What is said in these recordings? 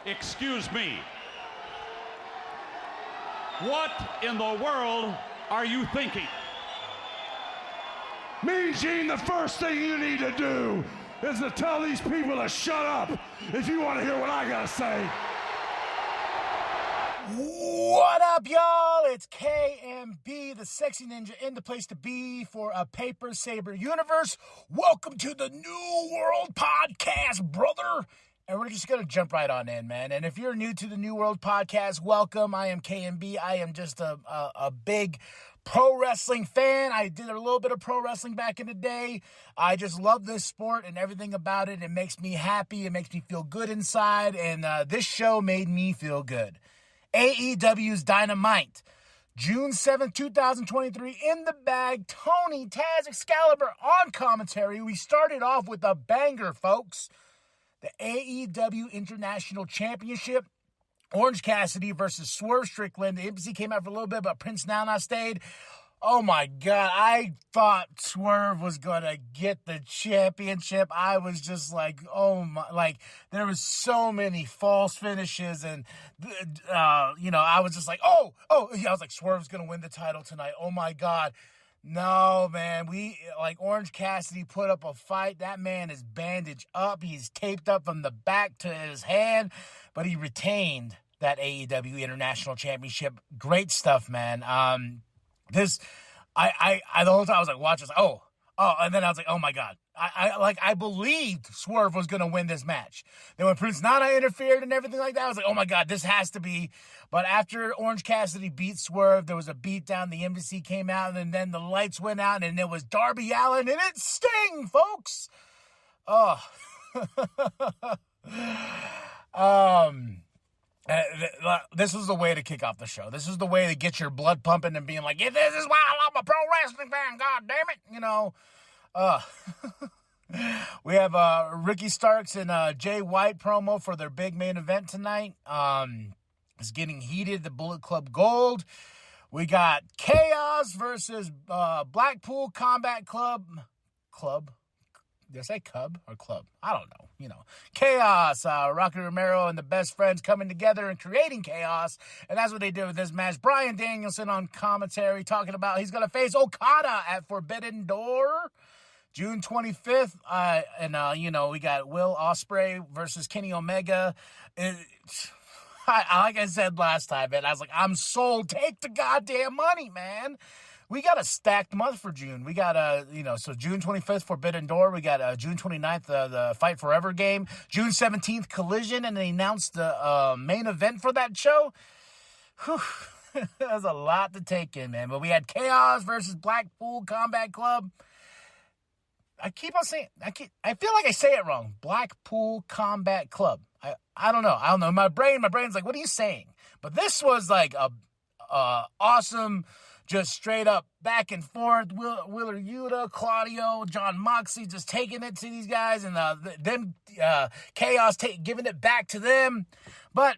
Excuse me. What in the world are you thinking? Mean Gene, the first thing you need to do is to tell these people to shut up if you want to hear what I gotta say. What up, y'all? It's KMB, the sexy ninja, in the place to be for a Paper Saber universe. Welcome to the New World Podcast, brother. And we're just going to jump right on in, man. And if you're new to the New World Podcast, welcome. I am KMB. I am just a big pro wrestling fan. I did a little bit of pro wrestling back in the day. I just love this sport and everything about it. It makes me happy. It makes me feel good inside. And this show made me feel good. AEW's Dynamite. June 7th, 2023, in the bag. Tony Taz Excalibur on commentary. We started off with a banger, folks. The AEW International Championship. Orange Cassidy versus Swerve Strickland. The embassy came out for a little bit, but Prince Nana stayed. Oh my God, I thought Swerve was going to get the championship. I was just like, oh my, like, there was so many false finishes, and, I was just like, I was like, Swerve's going to win the title tonight. Oh my God. No, man, Orange Cassidy put up a fight. That man is bandaged up. He's taped up from the back to his hand, but he retained that AEW International Championship. Great stuff, man. The whole time I was like, watch this. And then I was like, oh my God. I believed Swerve was going to win this match. Then when Prince Nana interfered and everything like that, I was like, oh my God, this has to be. But after Orange Cassidy beat Swerve, there was a beatdown. The embassy came out, and then the lights went out, and it was Darby Allin, and it's Sting, folks. This was the way to kick off the show. This is the way to get your blood pumping and being like, yeah, this is why I'm a pro wrestling fan, God damn it. We have Ricky Starks and Jay White promo for their big main event tonight. It's getting heated, the Bullet Club Gold. We got Chaos versus Blackpool Combat Club. Did I say Cub or Club? I don't know. Chaos, Rocky Romero and the Best Friends coming together and creating chaos. And that's what they did with this match. Bryan Danielson on commentary talking about he's going to face Okada at Forbidden Door. June 25th. We got Will Ospreay versus Kenny Omega. Like I said last time, man, I was like, I'm sold. Take the goddamn money, man. We got a stacked month for June. We got, so June 25th, Forbidden Door. We got June 29th, the Fight Forever game. June 17th, Collision, and they announced the main event for that show. Whew. That's a lot to take in, man. But we had Chaos versus Blackpool Combat Club. I keep on saying, I feel like I say it wrong. Blackpool Combat Club. I don't know. My brain's like, what are you saying? But this was like a awesome, just straight up back and forth. Wheeler Yuta, Claudio, John Moxley just taking it to these guys, and Chaos giving it back to them. But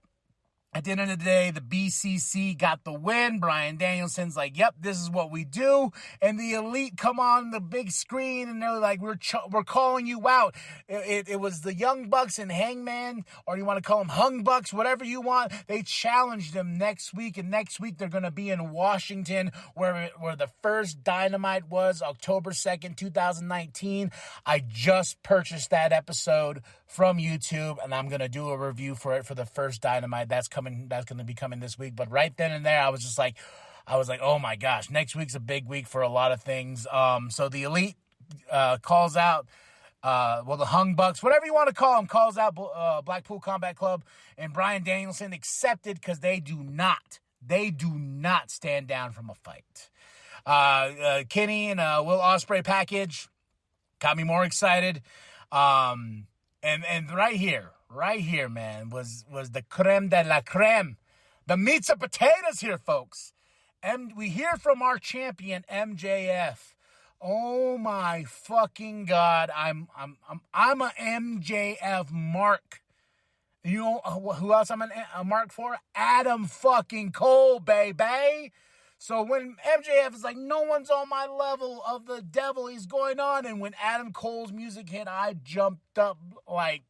at the end of the day, the BCC got the win. Bryan Danielson's like, yep, this is what we do. And the Elite come on the big screen, and they're like, we're calling you out. It was the Young Bucks and Hangman, or you want to call them Hung Bucks, whatever you want. They challenged them next week, and next week they're going to be in Washington, where the first Dynamite was, October 2nd, 2019. I just purchased that episode from YouTube, and I'm going to do a review for it for the first Dynamite. That's going to be coming this week. But right then and there, I was like, oh my gosh, next week's a big week for a lot of things. So the Elite calls out, the Hung Bucks, whatever you want to call them, calls out Blackpool Combat Club, and Bryan Danielson accepted because they do not stand down from a fight. Kenny and Will Ospreay package got me more excited. And right here, man, was the creme de la creme. The meats and potatoes here, folks. And we hear from our champion, MJF. Oh my fucking God. I'm a MJF mark. You know who else I'm a mark for? Adam fucking Cole, baby. So when MJF is like, no one's on my level of the devil, he's going on. And when Adam Cole's music hit, I jumped up like,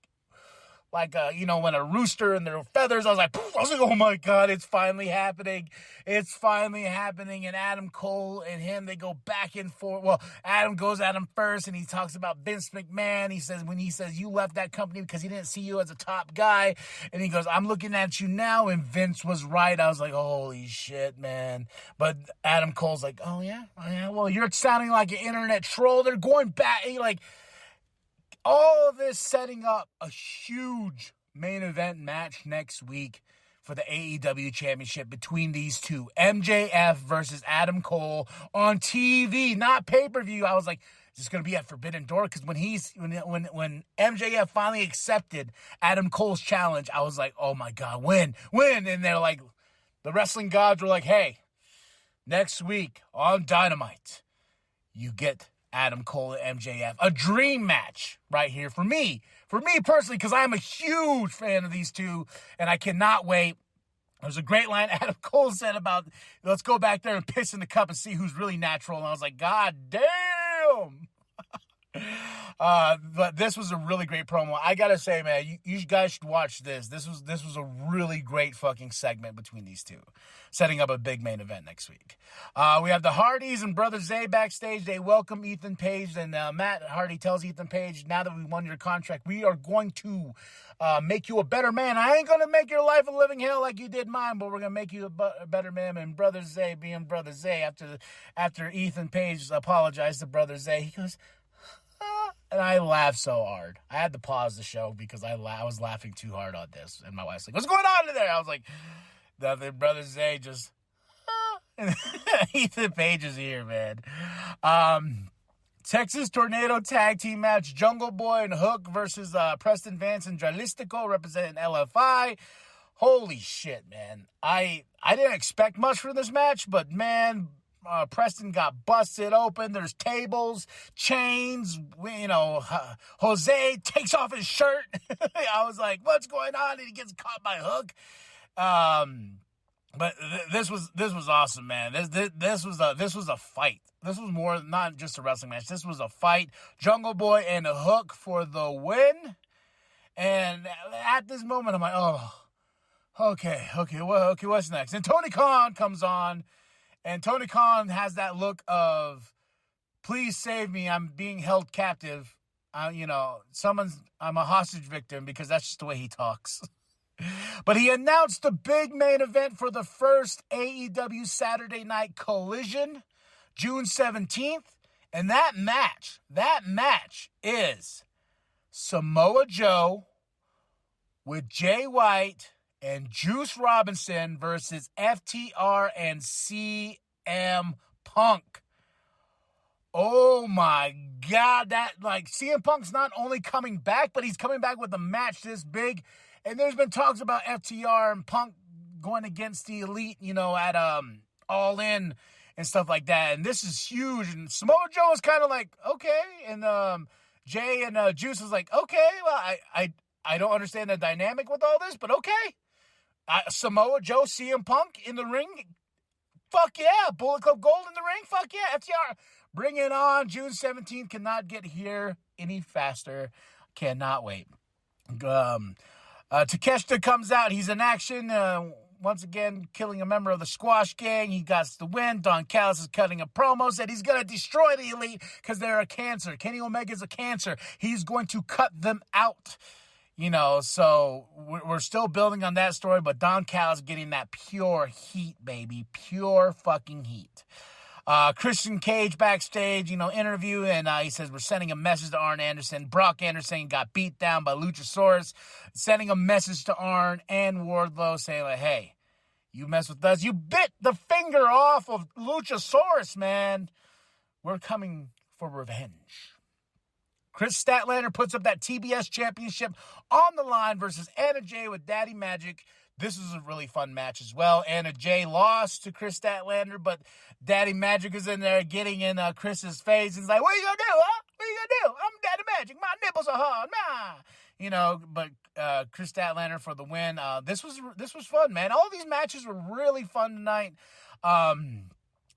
when a rooster and their feathers, I was like, oh my God, it's finally happening. It's finally happening. And Adam Cole and him, they go back and forth. Well, Adam goes at him first, and he talks about Vince McMahon. He says, you left that company because he didn't see you as a top guy. And he goes, I'm looking at you now. And Vince was right. I was like, holy shit, man. But Adam Cole's like, oh yeah. Well, you're sounding like an internet troll. They're going back. All of this setting up a huge main event match next week for the AEW Championship between these two. MJF versus Adam Cole on TV, not pay-per-view. I was like, is this going to be at Forbidden Door? Because when MJF finally accepted Adam Cole's challenge, I was like, oh my God, win. And they're like, the wrestling gods were like, hey, next week on Dynamite, you get Adam Cole and MJF. A dream match right here for me personally, because I'm a huge fan of these two, and I cannot wait. There's a great line Adam Cole said about, let's go back there and piss in the cup and see who's really natural. And I was like, God damn. But this was a really great promo. I gotta say, man, you guys should watch this. This was a really great fucking segment between these two, setting up a big main event next week. We have the Hardys and Brother Zay backstage. They welcome Ethan Page, and Matt Hardy tells Ethan Page, now that we won your contract, we are going to make you a better man. I ain't gonna make your life a living hell like you did mine, but we're gonna make you a better man. And Brother Zay, being Brother Zay, after Ethan Page apologized to Brother Zay, he goes, and I laughed so hard. I had to pause the show because I was laughing too hard on this. And my wife's like, what's going on in there? I was like, nothing, Brother Zay, just, and Ethan Page is here, man. Texas Tornado Tag Team match, Jungle Boy and Hook versus Preston Vance and Dralistico representing LFI. Holy shit, man. I didn't expect much from this match, but man, Preston got busted open. There's tables, chains, Jose takes off his shirt. I was like, what's going on? And he gets caught by Hook. But this was awesome, man. This was a fight. This was more, not just a wrestling match. This was a fight. Jungle Boy and Hook for the win. And at this moment, I'm like, oh, okay, what's next? And Tony Khan comes on. And Tony Khan has that look of, please save me, I'm being held captive. I'm a hostage victim, because that's just the way he talks. But he announced the big main event for the first AEW Saturday Night Collision, June 17th. And that match is Samoa Joe with Jay White and Juice Robinson versus FTR and CM Punk. Oh my God, CM Punk's not only coming back, but he's coming back with a match this big. And there's been talks about FTR and Punk going against the Elite, at All In and stuff like that. And this is huge. And Samoa Joe is kind of like, okay. And Jay and Juice is like, okay, well, I don't understand the dynamic with all this, but okay. Samoa Joe, CM Punk in the ring. Fuck yeah. Bullet Club Gold in the ring. Fuck yeah. FTR. Bring it on. June 17th. Cannot get here any faster. Cannot wait. Takeshita comes out. He's in action. Once again, killing a member of the Squash Gang. He got the win. Don Callis is cutting a promo. Said he's going to destroy the Elite because they're a cancer. Kenny Omega's a cancer. He's going to cut them out. So we're still building on that story, but Don Callis getting that pure heat, baby. Pure fucking heat. Christian Cage backstage, interview, and he says, we're sending a message to Arn Anderson. Brock Anderson got beat down by Luchasaurus, sending a message to Arn and Wardlow saying, like, hey, you mess with us. You bit the finger off of Luchasaurus, man. We're coming for revenge. Chris Statlander puts up that TBS championship on the line versus Anna Jay with Daddy Magic. This was a really fun match as well. Anna Jay lost to Chris Statlander, but Daddy Magic is in there getting in Chris's face. He's like, what you gonna do, huh? What you gonna do? I'm Daddy Magic. My nipples are hard. Nah. But Chris Statlander for the win. This was fun, man. All these matches were really fun tonight.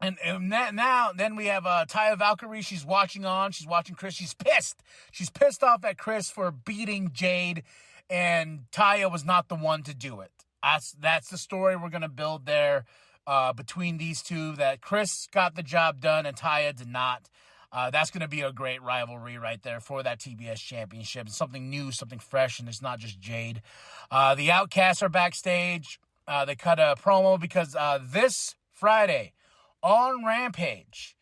And then we have Taya Valkyrie. She's watching on. She's watching Chris. She's pissed. She's pissed off at Chris for beating Jade. and Taya was not the one to do it. That's the story we're going to build there between these two, that Chris got the job done and Taya did not. That's going to be a great rivalry right there for that TBS championship. Something new, something fresh, and it's not just Jade. The Outcasts are backstage. They cut a promo because this Friday on Rampage,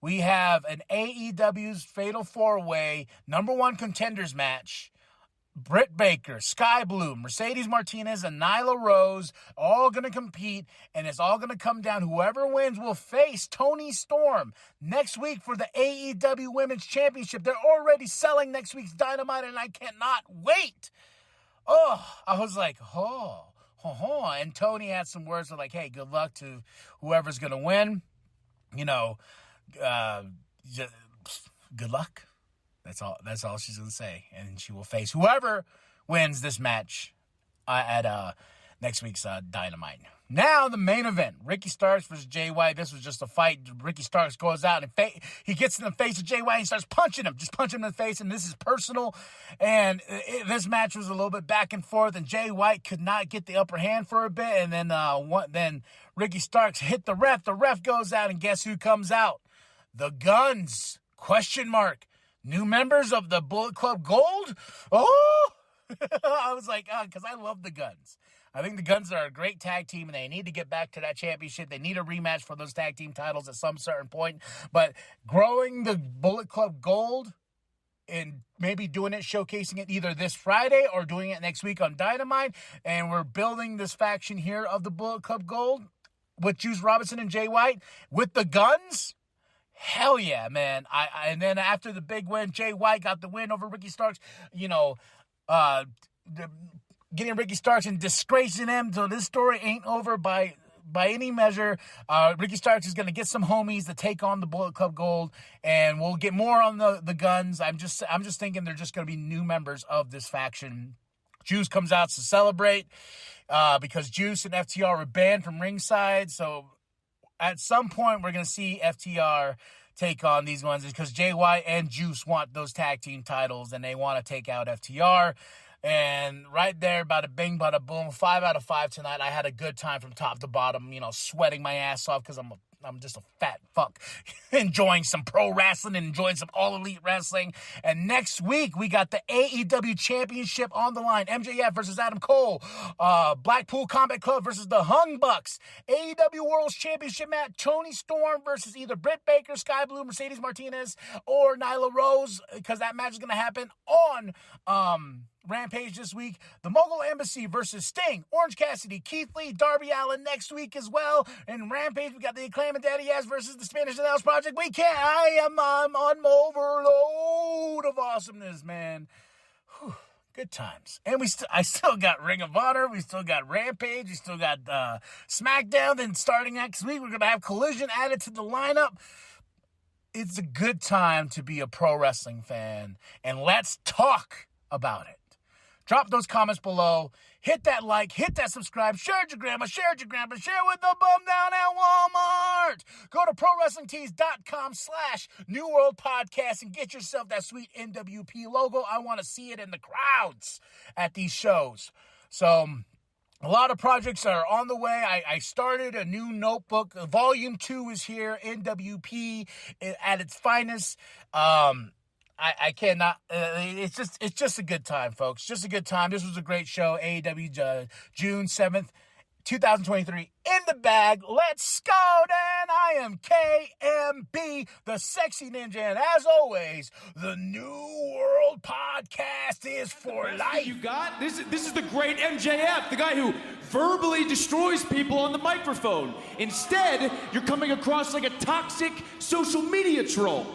we have an AEW's Fatal 4-Way #1 contenders match. Britt Baker, Sky Blue, Mercedes Martinez, and Nyla Rose all going to compete, and it's all going to come down. Whoever wins will face Toni Storm next week for the AEW Women's Championship. They're already selling next week's Dynamite, and I cannot wait. Oh, I was like, and Tony had some words like, hey, good luck to whoever's going to win. You know, good luck. That's all she's going to say. And she will face whoever wins this match at next week's Dynamite. Now, the main event. Ricky Starks versus Jay White. This was just a fight. Ricky Starks goes out and he gets in the face of Jay White and starts punching him. Just punching him in the face, and this is personal. And this match was a little bit back and forth, and Jay White could not get the upper hand for a bit. And then Ricky Starks hit the ref. The ref goes out, and guess who comes out? The Guns. ? New members of the Bullet Club Gold? Oh! I was like, because I love the Guns. I think the Guns are a great tag team, and they need to get back to that championship. They need a rematch for those tag team titles at some certain point. But growing the Bullet Club Gold and maybe doing it, showcasing it either this Friday or doing it next week on Dynamite, and we're building this faction here of the Bullet Club Gold with Juice Robinson and Jay White with the Guns. Hell yeah, man. And then after the big win, Jay White got the win over Ricky Starks, getting Ricky Starks and disgracing him. So this story ain't over by any measure. Ricky Starks is going to get some homies to take on the Bullet Club Gold, and we'll get more on the Guns. I'm just thinking they're just going to be new members of this faction. Juice comes out to celebrate because Juice and FTR were banned from ringside, so at some point, we're going to see FTR take on these ones because Jay White and Juice want those tag team titles, and they want to take out FTR. And right there, bada bing, bada boom, 5 out of 5 tonight. I had a good time from top to bottom, sweating my ass off because I'm just a fat fuck enjoying some pro wrestling and enjoying some All Elite Wrestling. And next week, we got the AEW Championship on the line. MJF versus Adam Cole. Blackpool Combat Club versus the Hung Bucks. AEW World Championship match. Toni Storm versus either Britt Baker, Sky Blue, Mercedes Martinez, or Nyla Rose, because that match is going to happen on Rampage this week. The Mogul Embassy versus Sting, Orange Cassidy, Keith Lee, Darby Allin next week as well. And Rampage, we got the Acclaim and Daddy Ass versus the Spanish Announce Project. I'm on overload of awesomeness, man. Whew, good times. And I still got Ring of Honor. We still got Rampage. We still got SmackDown. Then starting next week, we're going to have Collision added to the lineup. It's a good time to be a pro wrestling fan. And let's talk about it. Drop those comments below. Hit that like. Hit that subscribe. Share it with your grandma. Share it with your grandpa. Share it with the bum down at Walmart. Go to ProWrestlingTees.com/New World Podcast and get yourself that sweet nWp logo. I want to see it in the crowds at these shows. So a lot of projects are on the way. I started a new notebook. Volume 2 is here. nWp at its finest. I cannot. It's just a good time, folks. Just a good time. This was a great show. AEW June 7th, 2023 in the bag. Let's go, Dan. I am KMB, the Sexy Ninja, and as always, the New World Podcast is for life. You got this is the great MJF, the guy who verbally destroys people on the microphone. Instead, you're coming across like a toxic social media troll.